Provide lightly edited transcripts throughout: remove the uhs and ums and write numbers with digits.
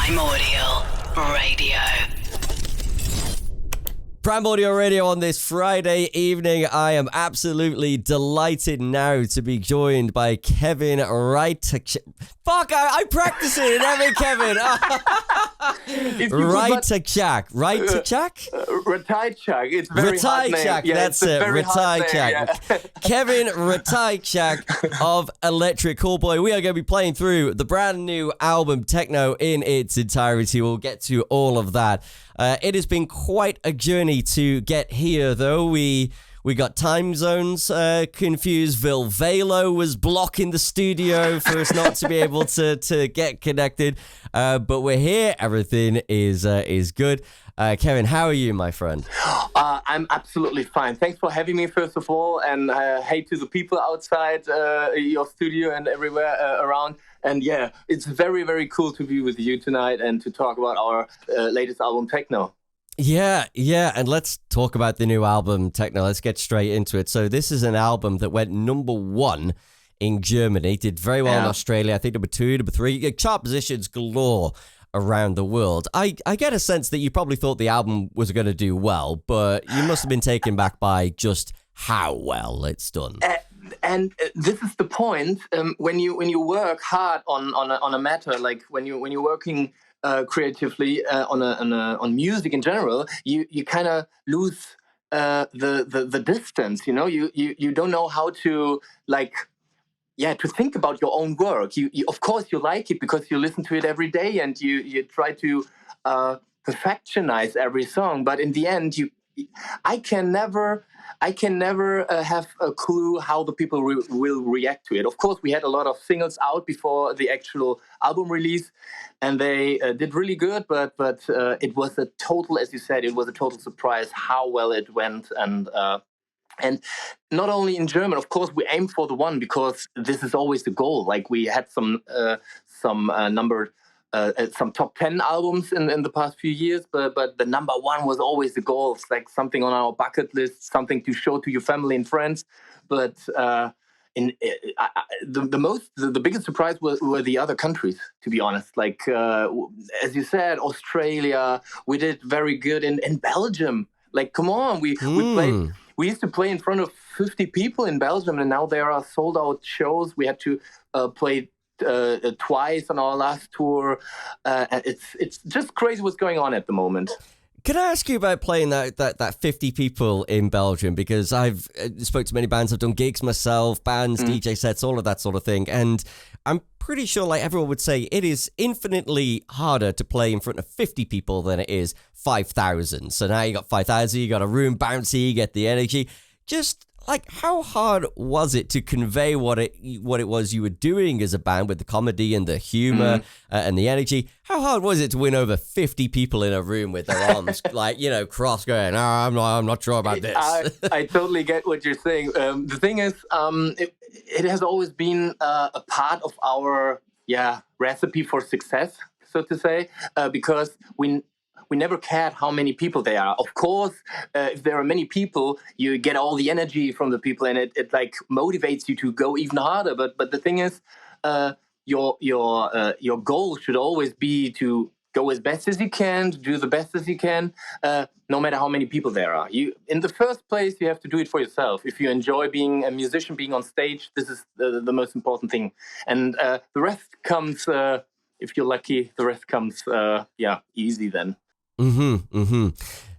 Primordial Radio. Primordial Radio on this Friday evening. I am absolutely delighted now to be joined by Kevin Ratajczak. Fuck, I practice it and every Kevin. Ratajczak. Ratajczak. It's very hard name. Yeah, that's it. Ratajczak. Kevin Ratajczak of Electric Callboy. We are going to be playing through the brand new album Tekkno in its entirety. We'll get to all of that. It has been quite a journey to get here, though. We got time zones confused. Velo was blocking the studio for us not to be able to get connected. But we're here. Everything is good. Kevin, how are you, my friend? I'm absolutely fine. Thanks for having me, first of all. And hey to the people outside your studio and everywhere around. And yeah, it's very, very cool to be with you tonight and to talk about our latest album, Tekkno. Yeah, and let's talk about the new album, Tekkno. Let's get straight into it. So this is an album that went #1 in Germany, did very well in Australia, I think #2, #3, chart positions galore around the world. I get a sense that you probably thought the album was going to do well, but you must have been taken back by just how well it's done. And this is the point. When you work hard on a matter, like when you're working creatively on music in general, you kind of lose the distance. You know, you don't know how to to think about your own work. You of course you like it because you listen to it every day and you try to perfectionize every song. But in the end, I can never have a clue how the people will react to it. Of course, we had a lot of singles out before the actual album release, and they did really good. But it was a total, as you said, it was a total surprise how well it went. And not only in German, of course, we aim for the one because this is always the goal. Like we had some top 10 albums in the past few years, but the #1 was always the goal. It's like something on our bucket list, something to show to your family and friends. But the biggest surprise were the other countries, to be honest. Like as you said, Australia, we did very good in Belgium. Like, come on, we played. We used to play in front of 50 people in Belgium, and now there are sold out shows. We had to play twice on our last tour. It's just crazy what's going on at the moment. Can I ask you about playing that 50 people in Belgium? Because I've spoke to many bands, I've done gigs myself, bands, DJ sets, all of that sort of thing. And I'm pretty sure, like everyone would say, it is infinitely harder to play in front of 50 people than it is 5,000. So now you got 5,000, you got a room bouncy, you get the energy. Just like, how hard was it to convey what it was you were doing as a band with the comedy and the humor and the energy? How hard was it to win over 50 people in a room with their arms crossed, going, I'm not sure about this? I totally get what you're saying. The thing is, it has always been a part of our recipe for success, so to say, because we never cared how many people there are. Of course, if there are many people, you get all the energy from the people, and it like motivates you to go even harder. But the thing is, your goal should always be to go as best as you can, to do the best as you can, no matter how many people there are. In the first place, you have to do it for yourself. If you enjoy being a musician, being on stage, this is the most important thing. And the rest comes, if you're lucky, the rest comes, easy then.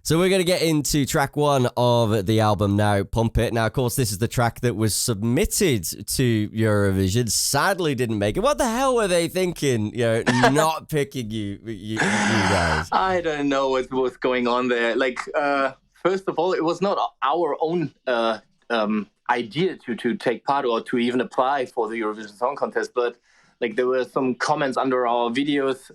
So we're going to get into track 1 of the album now, Pump It. Now, of course, this is the track that was submitted to Eurovision. Sadly didn't make it. What the hell were they thinking, not picking you guys? I don't know what was going on there. Like, first of all, it was not our own idea to take part or to even apply for the Eurovision Song Contest, but like there were some comments under our videos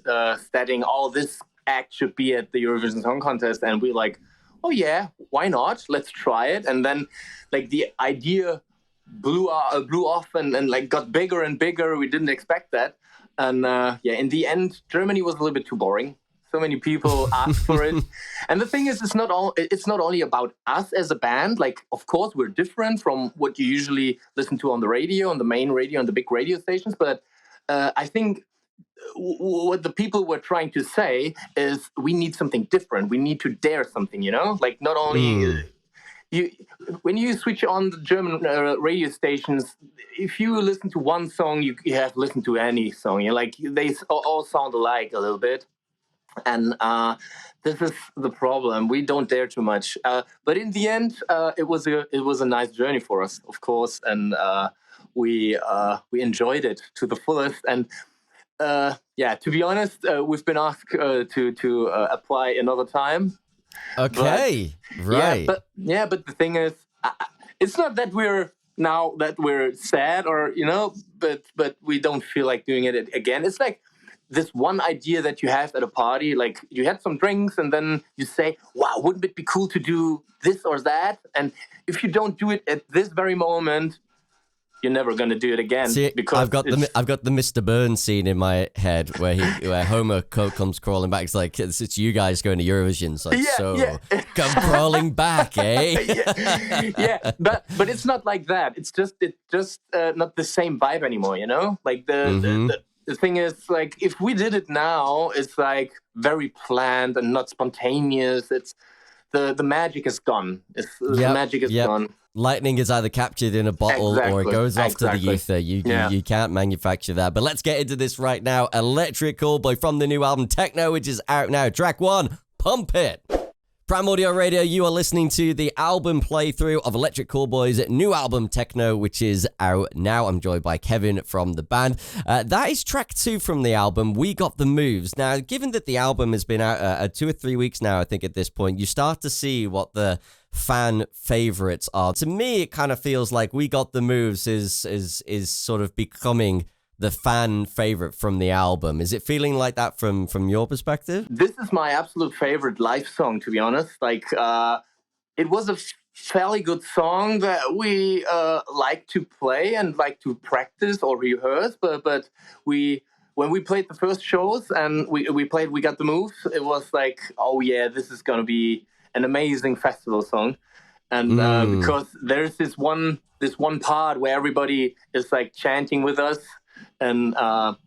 stating, this act should be at the Eurovision Song Contest, and we're like, oh yeah, why not? Let's try it. And then like the idea blew off and like got bigger and bigger. We didn't expect that. And in the end, Germany was a little bit too boring. So many people asked for it. And the thing is, it's not only about us as a band. Like, of course, we're different from what you usually listen to on the radio, on the main radio, on the big radio stations. But I think what the people were trying to say is we need something different. We need to dare something, like not only you when you switch on the German radio stations, if you listen to one song, you have listened to any song. Like they all sound alike a little bit, and this is the problem. We don't dare too much, but in the end, it was a nice journey for us, of course, and we enjoyed it to the fullest. And to be honest, we've been asked to apply another time. Okay, right. But the thing is, it's not that we're sad or but we don't feel like doing it again. It's like this one idea that you have at a party, like you had some drinks and then you say, wow, wouldn't it be cool to do this or that? And if you don't do it at this very moment, you're never gonna do it again. See, because I've got the Mr. Burns scene in my head where Homer comes crawling back. It's like it's you guys going to Eurovision. It's like, come crawling back, eh? but it's not like that. It's just not the same vibe anymore. Like the thing is, like, if we did it now, it's like very planned and not spontaneous. It's the magic is gone. The magic is gone. Lightning is either captured in a bottle or it goes off to the ether. You can't manufacture that. But let's get into this right now. Electric Callboy from the new album Tekkno, which is out now. Track 1, Pump It. Primordial Radio, you are listening to the album playthrough of Electric Callboy's new album Tekkno, which is out now. I'm joined by Kevin from the band. That is track 2 from the album, We Got the Moves. Now, given that the album has been out 2 or 3 weeks now, I think at this point, you start to see what the fan favorites are. To me, it kind of feels like We Got the Moves is sort of becoming the fan favorite from the album. Is it feeling like that from your perspective? This is my absolute favorite live song, to be honest. Like, it was a fairly good song that we like to play and like to practice or rehearse, but when we played the first shows and we played We Got the Moves, it was like, oh yeah, this is gonna be an amazing festival song. And because there's this one part where everybody is like chanting with us, and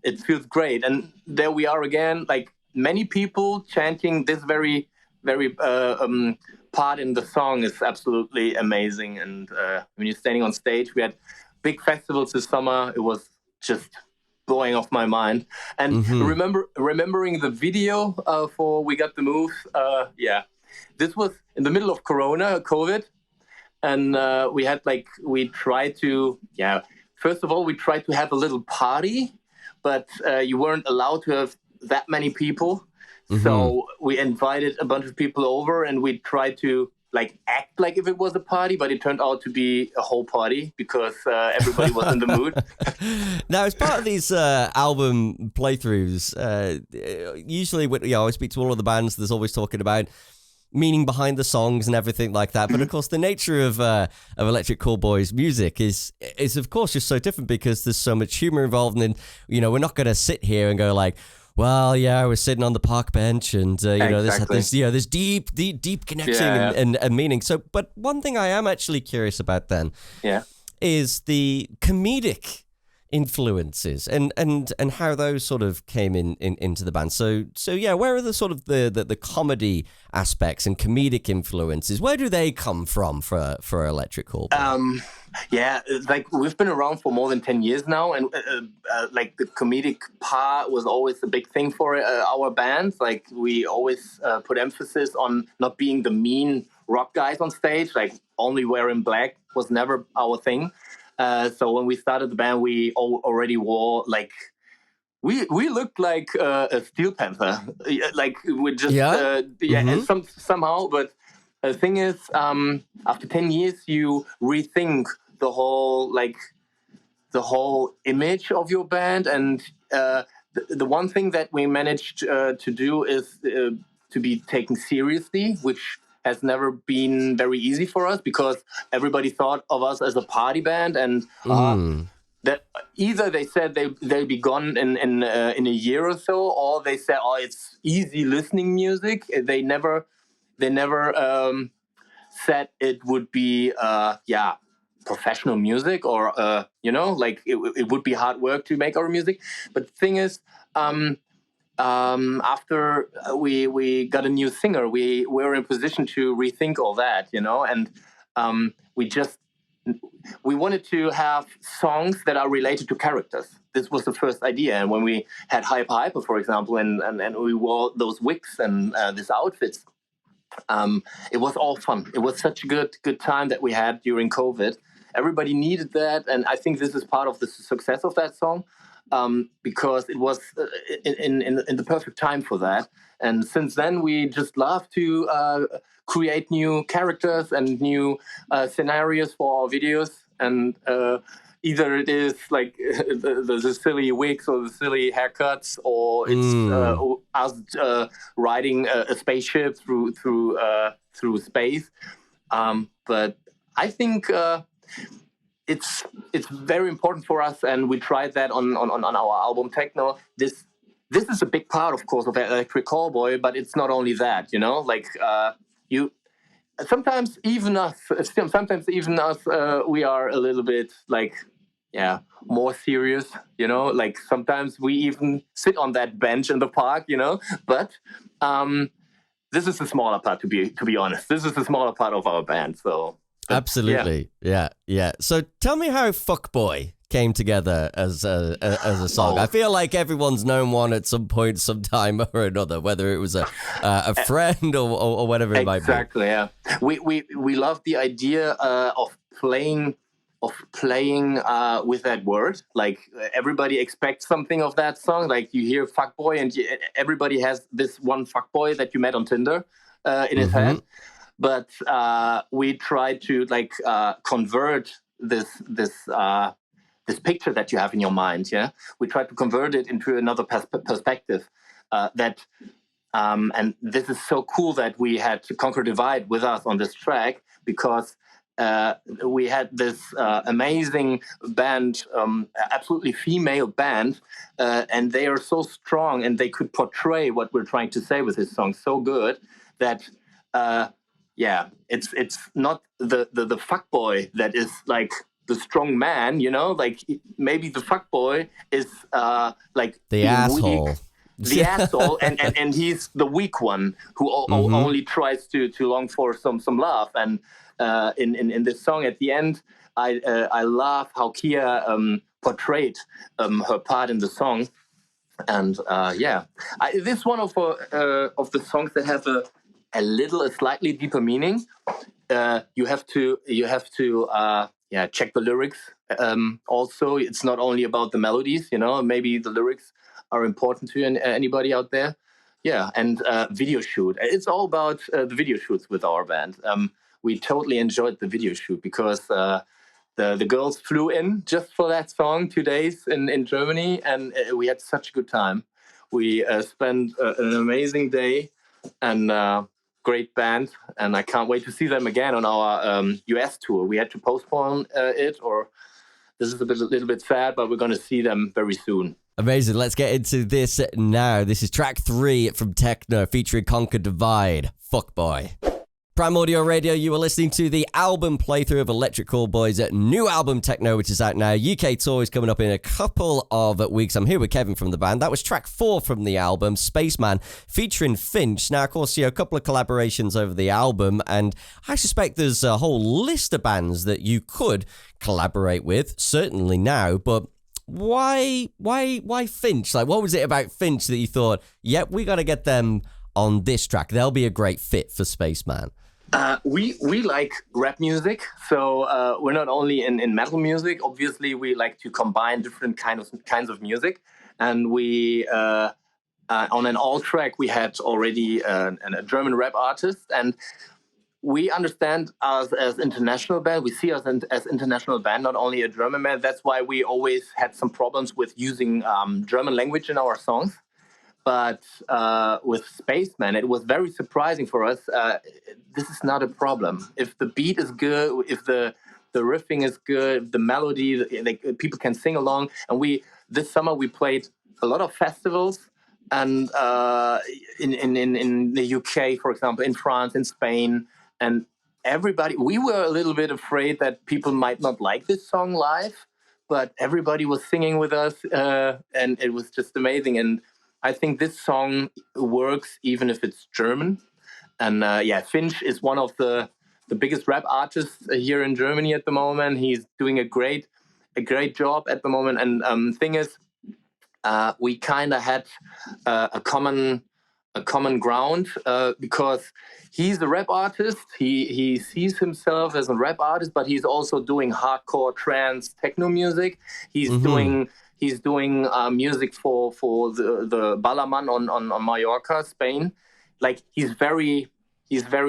it feels great. And there we are again, like many people chanting this very, very part in the song is absolutely amazing. And when you're standing on stage, we had big festivals this summer. It was just blowing off my mind. And remembering the video for We Got the Moves, this was in the middle of COVID. And we tried to, first of all, we tried to have a little party, but you weren't allowed to have that many people. Mm-hmm. So we invited a bunch of people over and we tried to like act like if it was a party, but it turned out to be a whole party because everybody was in the mood. Now, as part of these album playthroughs, usually when I speak to all of the bands, there's always talking about meaning behind the songs and everything like that. But of course, the nature of Electric Callboy's music is of course just so different because there's so much humor involved, and we're not going to sit here and go like, well, yeah, we're sitting on the park bench, and this deep connection and meaning. So, but one thing I am actually curious about then, is the comedic influences and how those sort of came into the band. So yeah, where are the sort of the comedy aspects and comedic influences? Where do they come from for Electric Callboy? Like we've been around for more than 10 years now, and like the comedic part was always a big thing for our bands. Like we always put emphasis on not being the mean rock guys on stage. Like only wearing black was never our thing. So when we started the band, we already wore like we looked like a Steel Panther, like we just somehow. But the thing is, after 10 years, you rethink the whole image of your band, and the one thing that we managed to do is to be taken seriously, which has never been very easy for us because everybody thought of us as a party band, and that either they said they'll be gone in a year or so, or they said, oh, it's easy listening music. They never said it would be professional music, or like it would be hard work to make our music. But the thing is, after we got a new singer, we were in a position to rethink all that, and we wanted to have songs that are related to characters. This was the first idea. And when we had Hyper, for example, and we wore those wigs and these outfits, it was all fun. It was such a good time that we had during COVID. Everybody needed that, and I think this is part of the success of that song, because it was in the perfect time for that. And since then, we just love to create new characters and new scenarios for our videos. And either it is like the silly wigs or the silly haircuts, or it's us riding a spaceship through space. But I think it's very important for us, and we tried that on our album Tekkno. This is a big part, of course, of Electric Callboy, but it's not only that, like sometimes even us, we are a little bit like, more serious, like sometimes we even sit on that bench in the park, but this is the smaller part, to be honest. This is the smaller part of our band, so. Absolutely, yeah. So tell me how Fuckboi came together as a song. I feel like everyone's known one at some point, sometime or another, whether it was a friend or whatever it might be. Exactly, yeah. We love the idea of playing with that word. Like everybody expects something of that song. Like you hear Fuckboi, and everybody has this one Fuckboi that you met on Tinder in his head. But we try to convert this picture that you have in your mind. Yeah, we try to convert it into another perspective. And this is so cool that we had to Conquer Divide with us on this track, because we had this amazing band, absolutely female band, and they are so strong, and they could portray what we're trying to say with this song so good that. It's not the fuckboy that is like the strong man, like maybe the fuckboy is like the asshole. The asshole, and he's the weak one who only tries to long for some love. And in this song at the end, I love how Kia portrayed her part in the song. And this is one of the songs that have a slightly deeper meaning. You have to check the lyrics. Also, it's not only about the melodies. Maybe the lyrics are important to anybody out there. Yeah, and video shoot. It's all about the video shoots with our band. We totally enjoyed the video shoot because the girls flew in just for that song 2 days in Germany, and we had such a good time. We spent an amazing day, and great band, and I can't wait to see them again on our US tour. We had to postpone it, or this is a little bit sad, but we're going to see them very soon. Amazing. Let's get into this now. This is track 3 from Tekkno featuring Conquer Divide, Fuckboi. Primordial Radio, you are listening to the album playthrough of Electric Callboy's new album Tekkno, which is out now. UK tour is coming up in a couple of weeks. I'm here with Kevin from the band. That was track 4 from the album, Spaceman, featuring FiNCH. Now, of course, a couple of collaborations over the album, and I suspect there's a whole list of bands that you could collaborate with, certainly now, but why FiNCH? Like, what was it about FiNCH that you thought, yep, we got to get them on this track? They'll be a great fit for Spaceman. We like rap music, so we're not only in metal music. Obviously, we like to combine different kinds of music, and we on an all track we had already a German rap artist, and we understand us as international band. We see us as international band, not only a German band. That's why we always had some problems with using German language in our songs. But with Spaceman, it was very surprising for us. This is not a problem. If the beat is good, if the riffing is good, the melody, people can sing along. And this summer we played a lot of festivals, and in the UK, for example, in France, in Spain, and everybody, we were a little bit afraid that people might not like this song live, but everybody was singing with us, and it was just amazing. And I think this song works even if it's German. And FiNCH is one of the biggest rap artists here in Germany at the moment. He's doing a great job at the moment. And thing is, we kind of had a common ground, because he's a rap artist. He sees himself as a rap artist, but he's also doing hardcore trance techno music. He's doing music for the Ballermann on Mallorca, Spain. Like he's very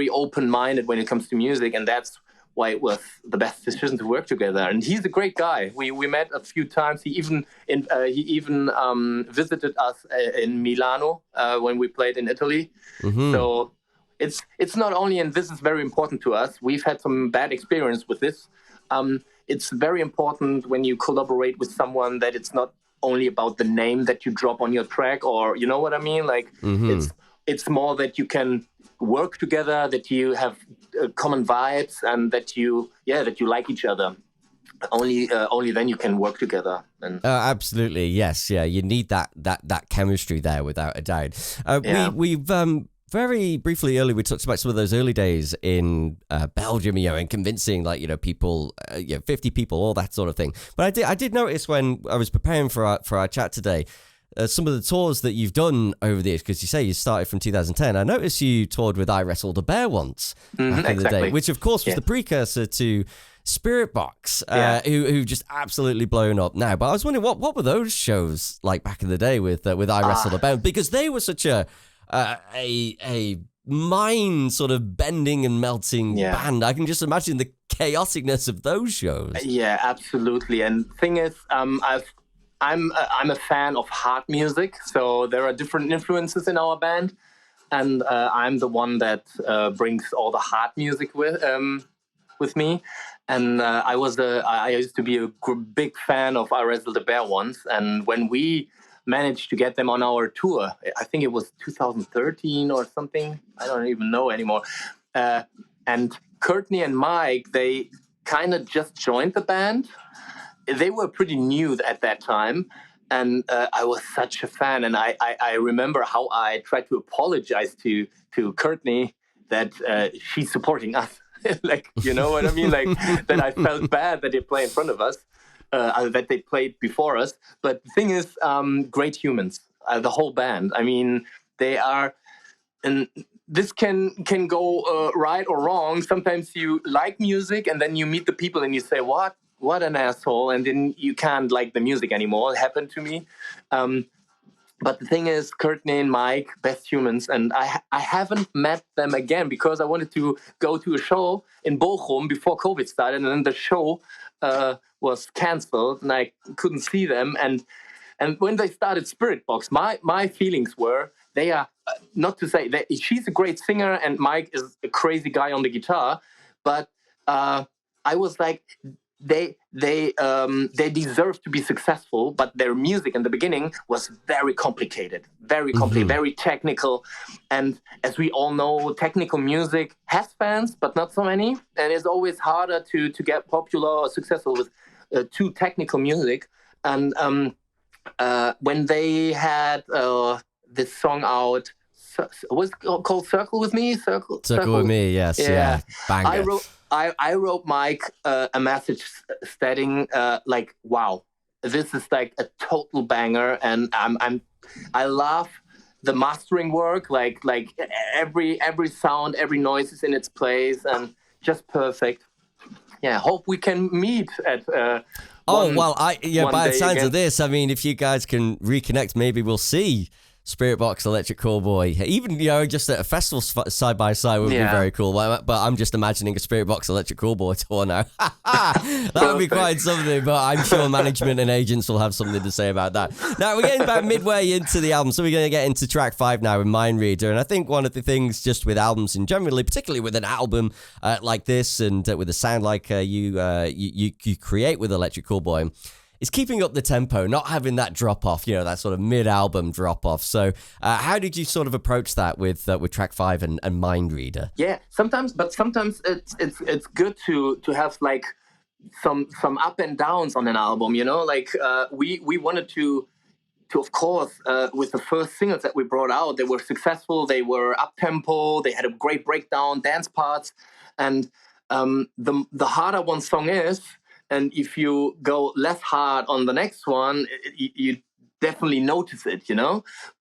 open-minded when it comes to music, and that's why it was the best decision to work together. And he's a great guy. We met a few times. He even visited us in Milano when we played in Italy. So it's not only, and this is very important to us, we've had some bad experience with this. It's very important when you collaborate with someone that it's not only about the name that you drop on your track, or you know what I mean? Like it's more that you can work together, that you have common vibes, and that you like each other. Only then you can work together. And absolutely, yes, yeah. You need that chemistry there, without a doubt. We've very briefly earlier we talked about some of those early days in Belgium, and convincing people, 50 people, all that sort of thing. But I did notice when I was preparing for our chat today. Some of the tours that you've done over the years, because you say you started from 2010. I noticed you toured with Iwrestledabearonce back in the day, which of course was the precursor to Spiritbox, who just absolutely blown up now. But I was wondering, what were those shows like back in the day with Iwrestledabearonce? Because they were such a mind sort of bending and melting band. I can just imagine the chaoticness of those shows. Yeah, absolutely. And thing is, I'm a fan of hard music, so there are different influences in our band, and I'm the one that brings all the hard music with me. And I used to be a big fan of Iwrestledabearonce, and when we managed to get them on our tour, I think it was 2013 or something, I don't even know anymore. And Courtney and Mike, they kind of just joined the band. They were pretty new at that time, and I was such a fan. And I remember how I tried to apologize to Courtney that she's supporting us. Like, you know what I mean? Like, that I felt bad that they play in front of us, that they played before us. But the thing is, great humans, the whole band. I mean, they are... And this can go right or wrong. Sometimes you like music, and then you meet the people and you say, what an asshole, and then you can't like the music anymore. It happened to me. But the thing is, Courtney and Mike, best humans, and I haven't met them again because I wanted to go to a show in Bochum before COVID started, and then the show was cancelled, and I couldn't see them. And when they started Spiritbox, my feelings were, they are, not to say, that she's a great singer, and Mike is a crazy guy on the guitar, but I was like, they deserve to be successful, but their music in the beginning was very complicated, very technical. And as we all know, technical music has fans, but not so many. And it's always harder to get popular or successful with too technical music. And when they had this song out, was it called Circle With Me? Circle With Me, yes. Yeah. Banger. I wrote Mike a message stating like, wow, this is like a total banger, and I love the mastering work, like every sound, every noise is in its place, and just perfect. Yeah, hope we can meet at. By the sounds of this, I mean, if you guys can reconnect, maybe we'll see Spiritbox Electric Callboy, even just at a festival side by side would be very cool. But I'm just imagining a Spiritbox Electric Callboy tour now. That would be quite something. But I'm sure management and agents will have something to say about that. Now we're getting about midway into the album, so we're going to get into track 5 now with Mindreader. And I think one of the things just with albums in generally, particularly with an album like this, and with a sound like you create with Electric Callboy, is keeping up the tempo, not having that drop off, that sort of mid-album drop off. So how did you sort of approach that with track 5 and Mindreader? Yeah, sometimes it's good to have like some up and downs on an album, like we wanted to of course, with the first singles that we brought out, they were successful, they were up-tempo, they had a great breakdown, dance parts, and the harder one song is, and if you go less hard on the next one, you definitely notice it,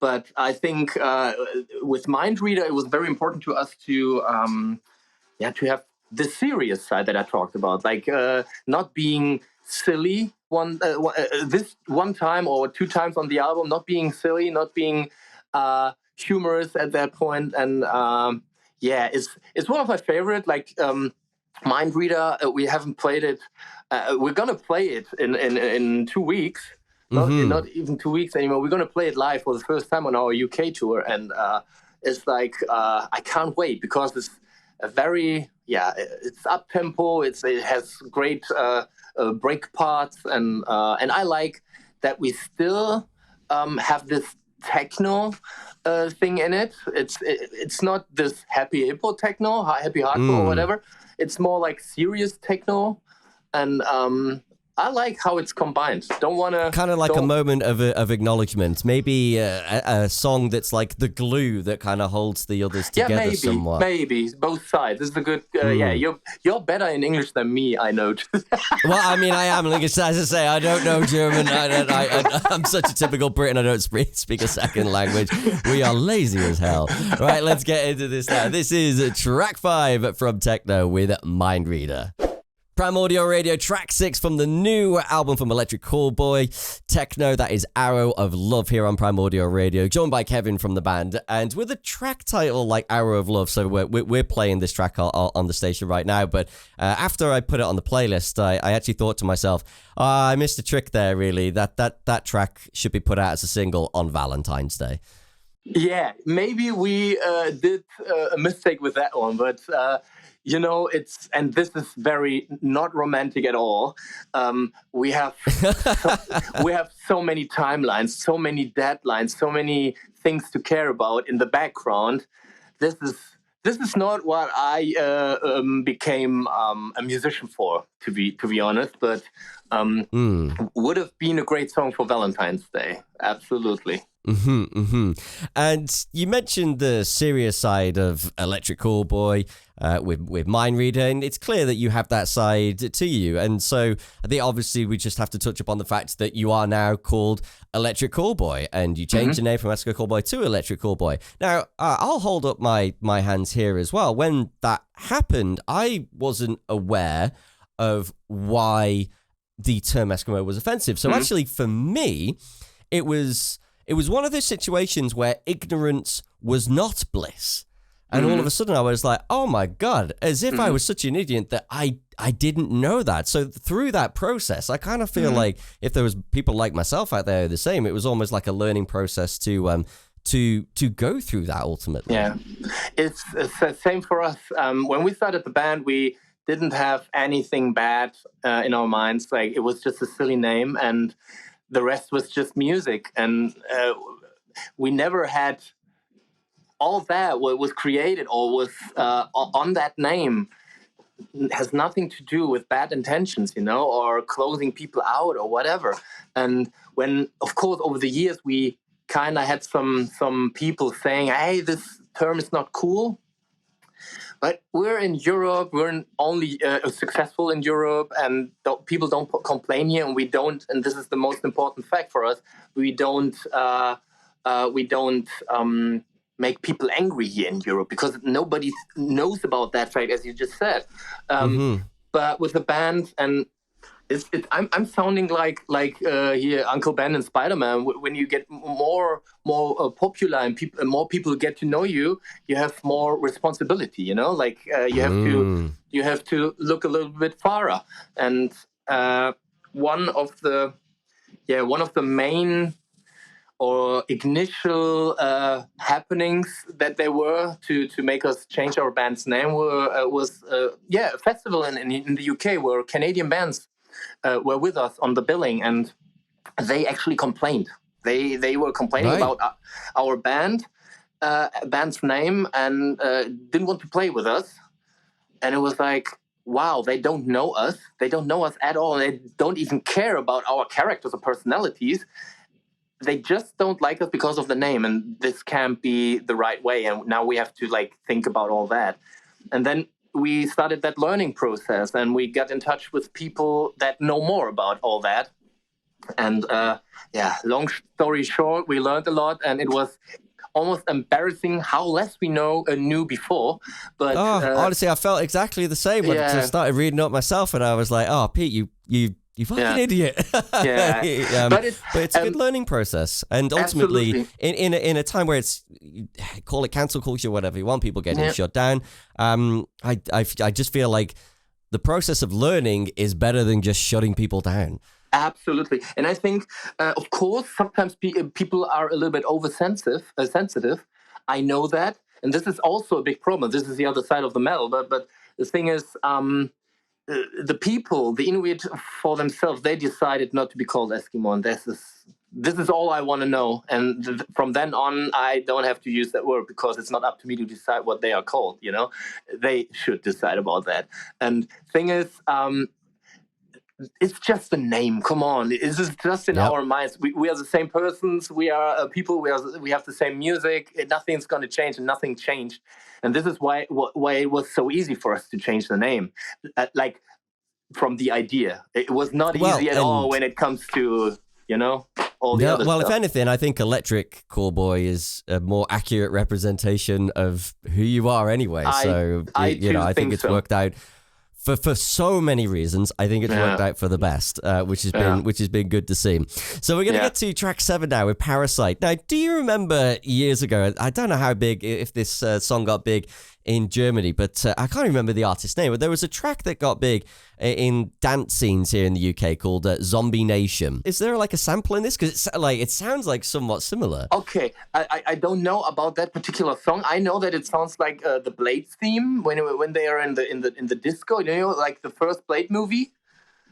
But I think with Mindreader, it was very important to us to have the serious side that I talked about, like not being silly this one time or 2 times on the album, not being silly, not being humorous at that point, and it's one of my favorite. Like Mindreader, we haven't played it. We're gonna play it in 2 weeks. Not even 2 weeks anymore. We're gonna play it live for the first time on our UK tour, and it's like I can't wait because it's a very it's up tempo. It has great break parts, and I like that we still have this techno thing in it. It's not this happy hippo techno, happy hardcore or whatever. It's more like serious techno, and I like how it's combined. Don't want to... Kind of like a moment of acknowledgement. Maybe a song that's like the glue that kind of holds the others together somewhat. Maybe. Both sides. This is a good... you're better in English than me, I know. Well, I mean, I am. Like, as I say, I don't know German. I'm such a typical Brit and I don't speak a second language. We are lazy as hell. Right, let's get into this now. This is track 5 from Tekkno with Mindreader. Primordial Radio, track 6 from the new album from Electric Callboy, Tekkno. That is Arrow of Love here on Primordial Radio, joined by Kevin from the band, and with a track title like Arrow of Love. So we're playing this track on the station right now, but after I put it on the playlist, I actually thought to myself, I missed a trick there, really. That track should be put out as a single on Valentine's Day. Yeah, maybe we did a mistake with that one, but... and this is very not romantic at all. We have so many timelines, so many deadlines, so many things to care about in the background. This is not what I became a musician for, to be honest. But would have been a great song for Valentine's Day. Absolutely. And you mentioned the serious side of Electric Callboy with Mindreader, and it's clear that you have that side to you. And so I think obviously we just have to touch upon the fact that you are now called Electric Callboy, and you changed the name from Electric Callboy to Electric Callboy. Now, I'll hold up my hands here as well. When that happened, I wasn't aware of why the term Eskimo was offensive. So actually, for me, it was one of those situations where ignorance was not bliss. And all of a sudden I was like, oh my God, as if I was such an idiot that I didn't know that. So through that process, I kind of feel like if there was people like myself out there the same, it was almost like a learning process to go through that ultimately. Yeah, it's the same for us. When we started the band, we didn't have anything bad in our minds. Like, it was just a silly name, and the rest was just music. And we never had all that what was created or was on that name has nothing to do with bad intentions, or closing people out or whatever. And when, of course, over the years, we kind of had some people saying, hey, this term is not cool. But we're in Europe, we're only successful in Europe, and people don't complain here, and we don't, and this is the most important fact for us, we don't make people angry here in Europe, because nobody knows about that fact, as you just said. But with the band, and I'm sounding like here Uncle Ben and Spider-Man. When you get more popular and more people get to know you, you have more responsibility. You have to look a little bit farther. And one of the main or initial happenings that there were to make us change our band's name was a festival in the UK where Canadian bands were with us on the billing, and they actually complained. They were complaining about our band's name, and didn't want to play with us. And it was like, wow, they don't know us. They don't know us at all. They don't even care about our characters or personalities. They just don't like us because of the name, and this can't be the right way. And now we have to think about all that. And then we started that learning process, and we got in touch with people that know more about all that. And long story short, we learned a lot, and it was almost embarrassing how less we knew before. But honestly, I felt exactly the same when I started reading up myself, and I was like, "Oh, Pete, you fucking idiot!" But it's a good learning process, and ultimately, in a time where it's call it cancel culture, whatever you want, people getting shut down. I just feel like the process of learning is better than just shutting people down. Absolutely. And I think, of course, sometimes people are a little bit sensitive. I know that. And this is also a big problem. This is the other side of the medal. But the thing is, the people, the Inuit for themselves, they decided not to be called Eskimo. And this is all I want to know. And from then on, I don't have to use that word, because it's not up to me to decide what they are called. They should decide about that. And thing is, it's just a name. Come on, it's just in our minds. We are the same persons. We are people. We have the same music. Nothing's going to change, and nothing changed. And this is why it was so easy for us to change the name. From the idea, it was not easy at all when it comes to all the other stuff. If anything, I think Electric Callboy is a more accurate representation of who you are anyway. I think it's worked out. For so many reasons, I think it's worked out for the best, which has been good to see. So we're going to get to track 7 now with Parasite. Now, do you remember years ago? I don't know how big, if this song got big in Germany, but I can't remember the artist's name. But there was a track that got big in dance scenes here in the UK called Zombie Nation. Is there a sample in this? Because it sounds like somewhat similar. Okay, I don't know about that particular song. I know that it sounds like the Blade theme when they are in the disco. Like the first Blade movie.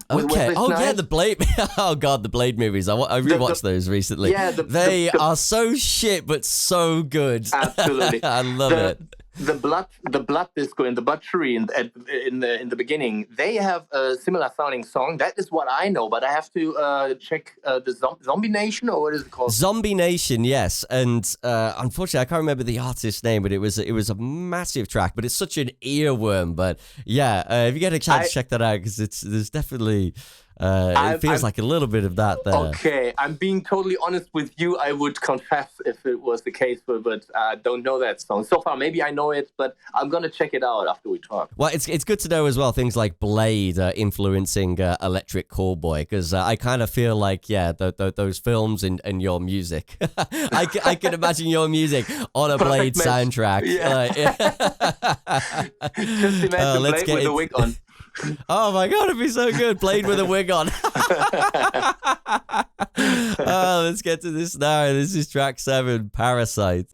Okay. The Blade. Oh God, the Blade movies. I rewatched those recently. Yeah, they are so shit, but so good. Absolutely, I love it. The blood disco and the butchery in the beginning, they have a similar sounding song. That is what I know, but I have to check the Zombie Nation, or what is it called? Zombie Nation, yes. And unfortunately, I can't remember the artist's name, but it was a massive track. But it's such an earworm. But yeah, if you get a chance, check that out, because there's definitely. It feels like a little bit of that there. Okay, I'm being totally honest with you. I would confess if it was the case, but I don't know that song. So far, maybe I know it, but I'm going to check it out after we talk. Well, it's good to know as well things like Blade influencing Electric Callboy, because I kind of feel like, those films and your music. I can imagine your music on a Blade soundtrack. Yeah. Just imagine Blade with a wig on. Oh my God, it'd be so good. Blade with a wig on. Let's get to this now. This is track 7, Parasite.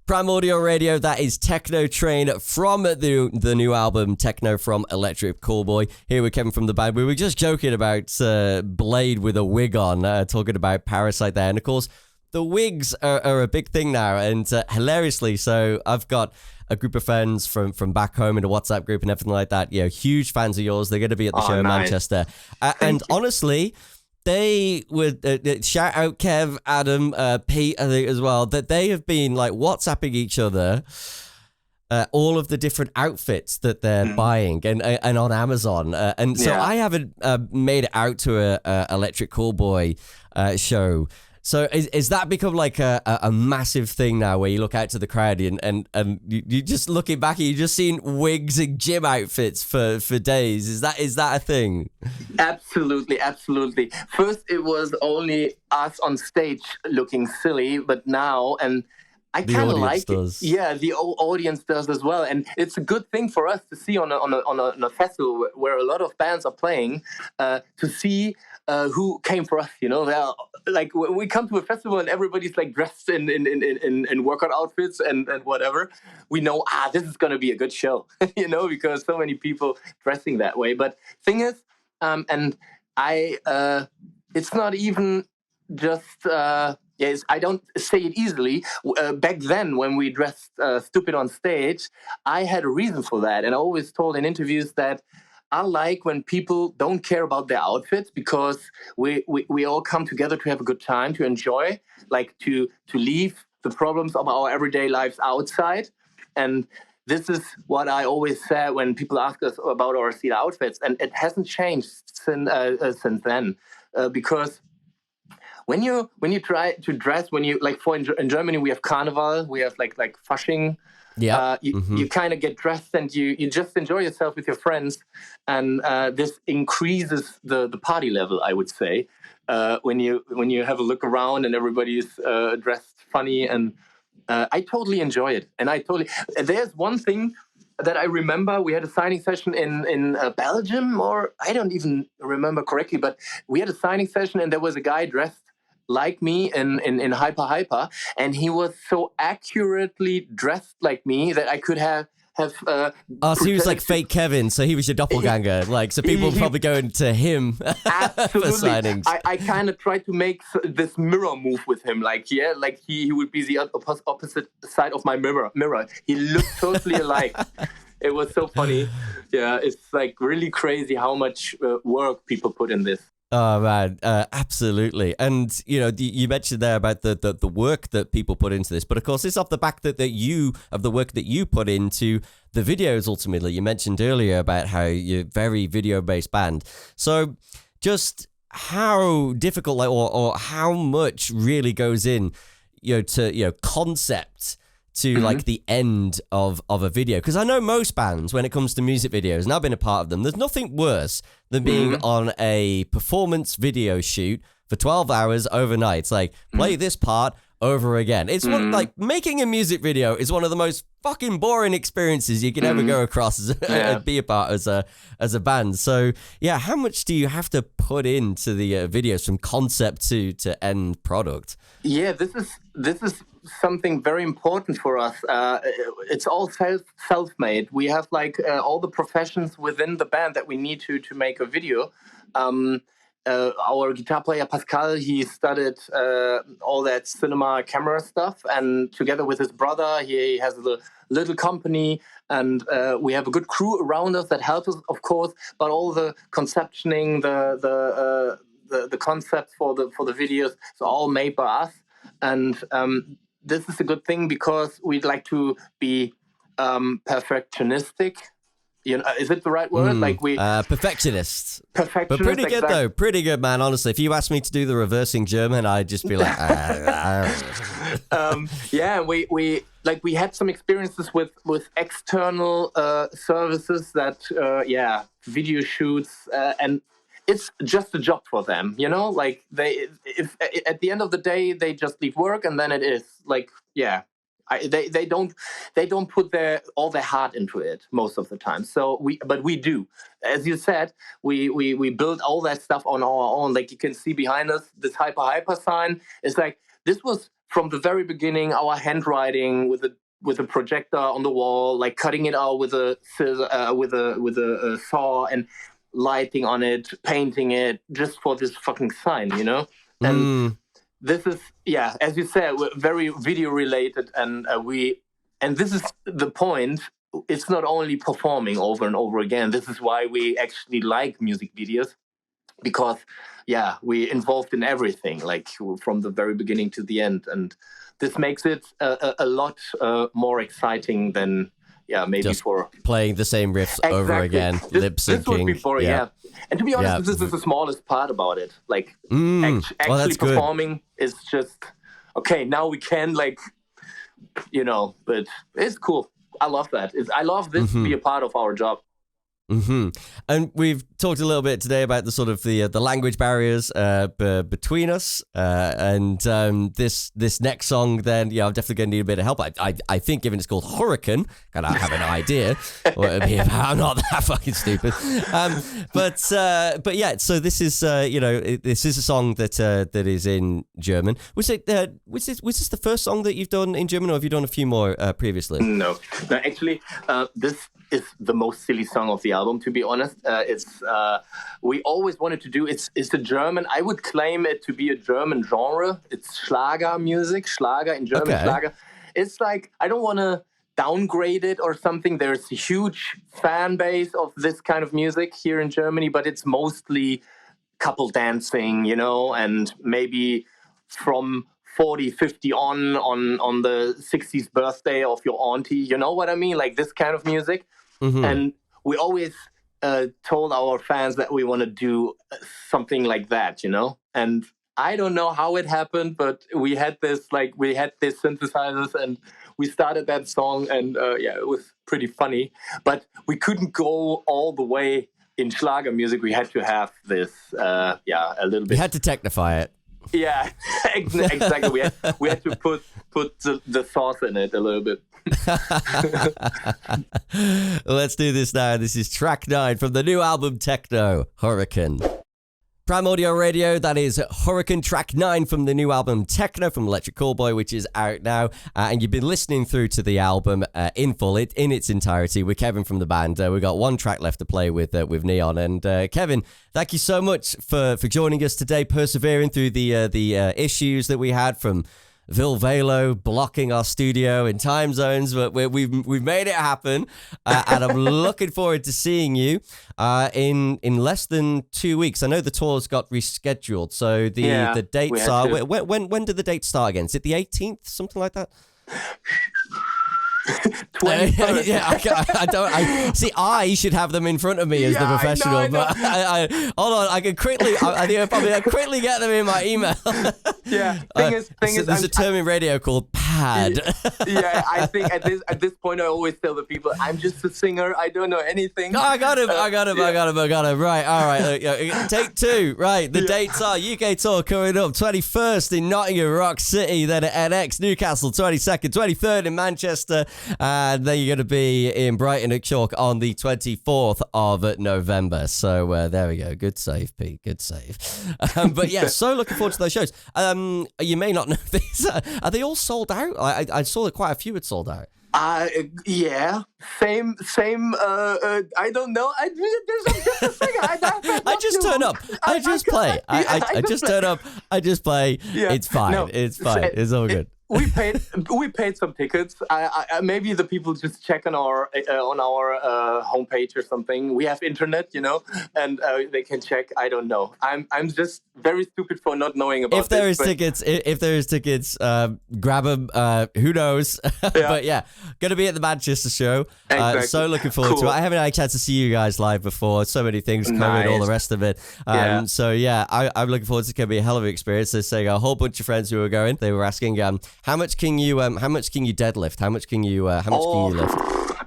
Primordial Radio, that is Techno Train from the new album Tekkno from Electric Callboy. Here with Kevin from the band. We were just joking about Blade with a wig on, talking about Parasite there. And of course, the wigs are a big thing now, and hilariously, so I've got a group of friends from back home in a WhatsApp group and everything like that. Huge fans of yours. They're going to be at the show in Manchester. And honestly, they would shout out Kev, Adam, Pete, I think as well, that they have been WhatsApping each other all of the different outfits that they're buying and on Amazon. So I haven't made it out to a Electric Callboy show. So is that become a massive thing now, where you look out to the crowd and you just looking back and you're just seeing wigs and gym outfits for days? Is that a thing? Absolutely. First, it was only us on stage looking silly, but now, and I kind of like it. Yeah, the audience does as well, and it's a good thing for us to see on a festival where a lot of bands are playing, to see who came for us. When we come to a festival and everybody's dressed in workout outfits and whatever, we know this is gonna be a good show, because so many people dressing that way. But thing is, and it's not even just. Yes, I don't say it easily. Back then, when we dressed stupid on stage, I had a reason for that, and I always told in interviews that I like when people don't care about their outfits, because we all come together to have a good time, to enjoy, like to leave the problems of our everyday lives outside. And this is what I always say when people ask us about our style outfits, and it hasn't changed since then, because when you try to dress, when you like in Germany we have Carnival, we have like Fasching. Yeah, you kind of get dressed and you just enjoy yourself with your friends, and this increases the party level, I would say, when you have a look around and everybody's dressed funny, and I totally enjoy it. And there's one thing that I remember. We had a signing session in Belgium, or I don't even remember correctly, but we had a signing session and there was a guy dressed like me in hyper, and he was so accurately dressed like me that I could have so he was like fake Kevin, so he was your doppelganger, like, so people were probably going to him for signings. I kind of tried to make this mirror move with him, like he would be the opposite side of my mirror. He looked totally alike. It was so funny. Yeah, it's like really crazy how much work people put in this. Oh man, absolutely. And you mentioned there about the work that people put into this, but of course it's off the back of the work that you put into the videos. Ultimately, you mentioned earlier about how you're a very video-based band. So just how difficult, or how much really goes in, to concept to like the end of a video? Because I know most bands, when it comes to music videos, and I've been a part of them, there's nothing worse than being on a performance video shoot for 12 hours overnight. It's like, play this part over again. It's like making a music video is one of the most fucking boring experiences you can ever go across and be a part as a band. So yeah, how much do you have to put into the videos from concept to end product? Yeah, this is something very important for us. It's all self-made. We have like all the professions within the band that we need to make a video. Our guitar player Pascal, he studied all that cinema camera stuff, and together with his brother, he has a little company, and we have a good crew around us that helps us, of course. But all the conceptioning, the concepts for the videos, is all made by us, and this is a good thing because we'd like to be perfectionistic. Is it the right word? Like perfectionists. Perfectionist, but pretty good though. Pretty good, man. Honestly, if you asked me to do the reversing German, I'd just be like, yeah. We had some experiences with external services that video shoots and. It's just a job for them, like if at the end of the day, they just leave work and then it is like, they don't put all their heart into it most of the time. So we do, as you said, we build all that stuff on our own. Like you can see behind us, this hyper sign is like, this was from the very beginning, our handwriting with a projector on the wall, like cutting it out with a scissor, with a saw, and lighting on it, painting it, just for this fucking sign, And this is, as you said, we're very video related, and this is the point. It's not only performing over and over again. This is why we actually like music videos, because we involved in everything, like from the very beginning to the end, and this makes it a lot more exciting than. Yeah, maybe just for playing the same riffs over again, lip syncing. This would be boring, yeah. And to be honest, this is the smallest part about it. Like actually performing is just okay. Now we can but it's cool. I love that. I love this to be a part of our job. And we've talked a little bit today about the sort of the language barriers between us, and this next song. Then I'm definitely going to need a bit of help. I think, given it's called Huurikan, and I have an idea. I'm not that fucking stupid. But yeah. So this is this is a song that is in German. Was this the first song that you've done in German, or have you done a few more previously? No, actually, this is the most silly song of the album, to be honest. We always wanted to do, it's a German, I would claim it to be a German genre. It's Schlager music, Schlager in German, Okay. Schlager. It's like, I don't want to downgrade it or something. There's a huge fan base of this kind of music here in Germany, but it's mostly couple dancing, and maybe from 40, 50 on the 60th birthday of your auntie, you know what I mean? Like this kind of music. Mm-hmm. And we always told our fans that we want to do something like that, And I don't know how it happened, but we had this synthesizers and we started that song and it was pretty funny. But we couldn't go all the way in Schlager music. We had to have this, a little bit. We had to technify it. Yeah, exactly. We had to put the sauce in it a little bit. Let's do this now. This is track 9 from the new album Tekkno, Huurikan. Primordial Radio, that is Huurikan, track 9 from the new album Tekkno from Electric Callboy, which is out now. And you've been listening through to the album in full, in its entirety, with Kevin from the band. We've got one track left to play with Neon. And Kevin, thank you so much for joining us today, persevering through the issues that we had from Vilvelo blocking our studio in time zones, but we've made it happen, and I'm looking forward to seeing you in less than 2 weeks. I know the tour's got rescheduled, so the dates are when did the dates start again? Is it the 18th, something like that? 21st. I should have them in front of me as the professional. I know. But hold on, I can quickly. I think I quickly get them in my email. Thing is, there's a term in radio called pad. I think at this point I always tell the people I'm just a singer. I don't know anything. No, I got him. Right, all right. Take 2. Right, the dates are UK tour coming up 21st in Nottingham Rock City, then at NX Newcastle 22nd, 23rd in Manchester. And then you're going to be in Brighton at Chalk on the 24th of November. So there we go. Good save, Pete. Good save. But yeah, so looking forward to those shows. You may not know this. Are they all sold out? I saw that quite a few had sold out. Same. I don't know. There's just a singer. I just turn up. I just play. I just turn up. I just play. Yeah. It's fine. No, it's fine. It's all good. We paid some tickets. Maybe the people just check on our homepage or something. We have internet, and they can check. I don't know. I'm just very stupid for not knowing about. If there is tickets, grab them. Who knows? But yeah, gonna be at the Manchester show. Exactly. So looking forward to it. I haven't had a chance to see you guys live before. So many things coming, all the rest of it. So yeah, I'm looking forward to it. It's gonna be a hell of an experience. They're saying a whole bunch of friends who are going. They were asking, how much can you deadlift? How much can you lift?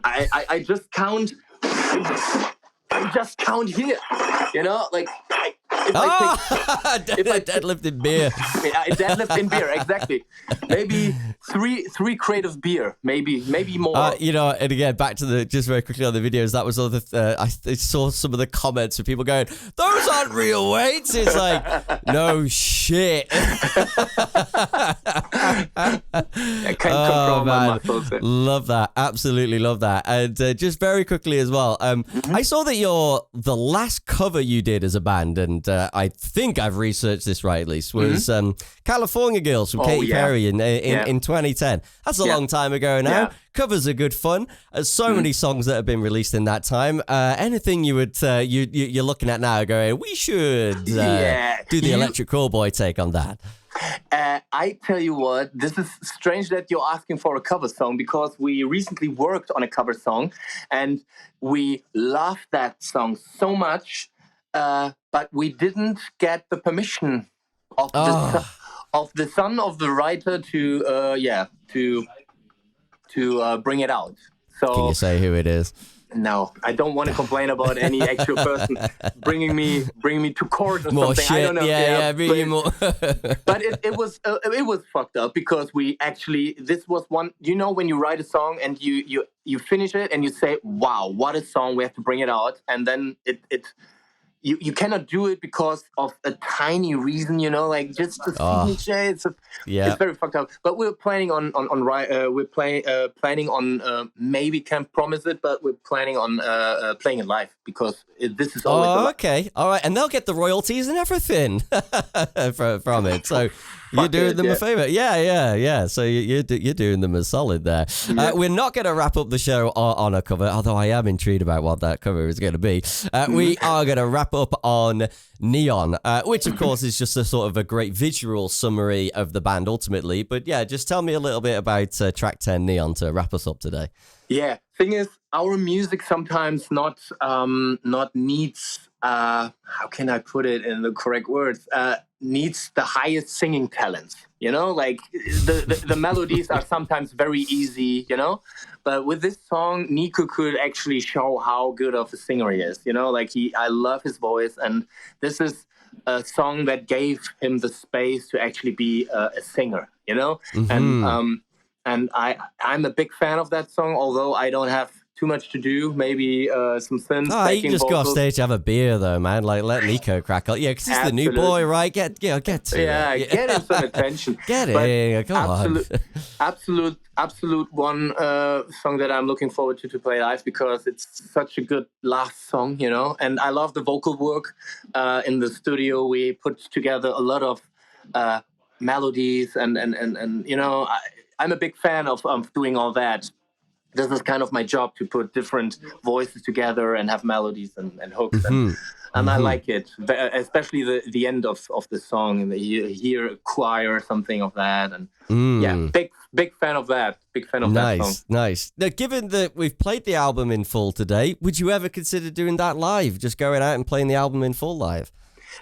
I just count. I just count here. Deadlift in beer. Deadlift in beer, exactly. Maybe three crate of beer, maybe more. And again, back to just very quickly on the videos. That was all I saw some of the comments of people going, "Those aren't real weights." It's like, no shit. I can't control my muscles. Love that, absolutely love that. And just very quickly as well, I saw that the last cover you did as a band, and I think I've researched this right at least, was California Girls from Katy Perry in 2010. That's a long time ago now. Yeah. Covers are good fun. So many songs that have been released in that time. Anything you would you're looking at now going, we should do the Electric Callboy take on that? I tell you what, this is strange that you're asking for a cover song, because we recently worked on a cover song and we loved that song so much, but we didn't get the permission of the son of the writer to bring it out. So can you say who it is? No, I don't want to complain about any actual person bringing me to court or more something. Shit. I don't know. More. But it was fucked up, because we actually, this was one. When you write a song and you finish it and you say, "Wow, what a song! We have to bring it out," and then you cannot do it because of a tiny reason, you know, like just the CJ. It's very fucked up. But we're planning on planning on maybe can't promise it, but we're planning on playing it live because this is always okay, all right, and they'll get the royalties and everything from it. So you're doing them a favor. Yeah. So you're doing them a solid there. Yeah. We're not going to wrap up the show on a cover, although I am intrigued about what that cover is going to be. We are going to wrap up on Neon, which of course is just a sort of a great visual summary of the band ultimately. But yeah, just tell me a little bit about track 10, Neon, to wrap us up today. Yeah, thing is, our music sometimes not needs how can I put it in the correct words? Needs the highest singing talents, you know, like the melodies are sometimes very easy, you know, but with this song, Nico could actually show how good of a singer he is, you know, like I love his voice, and this is a song that gave him the space to actually be a singer, you know, and I'm a big fan of that song, although I don't have too much to do, maybe some synths. Oh, you can just go off stage, have a beer though, man. Like, let Nico crack up. Yeah, because he's the new boy, right? Get to it. Get him some attention. Get it. Come on. Absolute one song that I'm looking forward to play live because it's such a good last song, you know. And I love the vocal work in the studio. We put together a lot of melodies and you know, I'm a big fan of doing all that. This is kind of my job, to put different voices together and have melodies and hooks. And I like it, especially the end of the song. And you hear a choir or something of that. And yeah, big fan of that. Big fan of that song. Nice. Now, given that we've played the album in full today, would you ever consider doing that live? Just going out and playing the album in full live?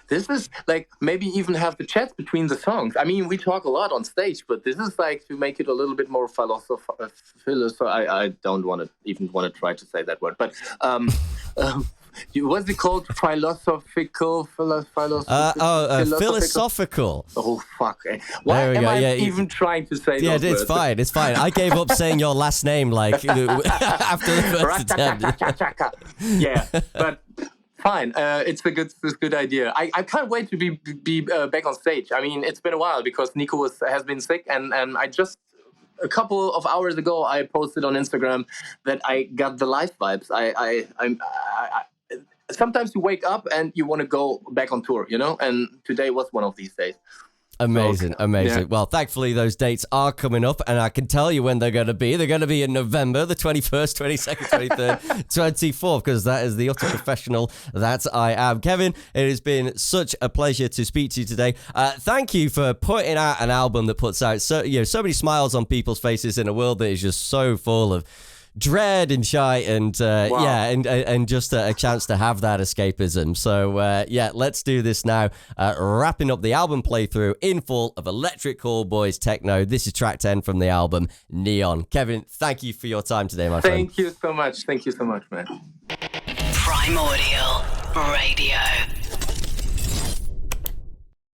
This is like maybe even have the chats between the songs. I mean, we talk a lot on stage, but this is like to make it a little bit more philosophical. I don't want to try to say that word, but what's it called? Philosophical. Oh fuck! Why am I even trying to say? Yeah, those words? It's fine. I gave up saying your last name like after the first attempt. Yeah, but. Fine, it's a good idea. I can't wait to be back on stage. I mean, it's been a while because Nico has been sick, and I just a couple of hours ago I posted on Instagram that I got the live vibes. I sometimes you wake up and you want to go back on tour, you know, and today was one of these days. Amazing. Yeah. Well, thankfully, those dates are coming up, and I can tell you when they're going to be. They're going to be in November, the 21st, 22nd, 23rd, 24th, because that is the utter professional that I am. Kevin, it has been such a pleasure to speak to you today. Thank you for putting out an album that puts out so many smiles on people's faces in a world that is just so full of dread and shite and wow. and just a chance to have that escapism. So let's do this now, wrapping up the album playthrough in full of Electric Callboy's Tekkno. This is track 10 from the album Neon. Kevin, thank you for your time today, my friend. Thank you so much, man. Primordial Radio.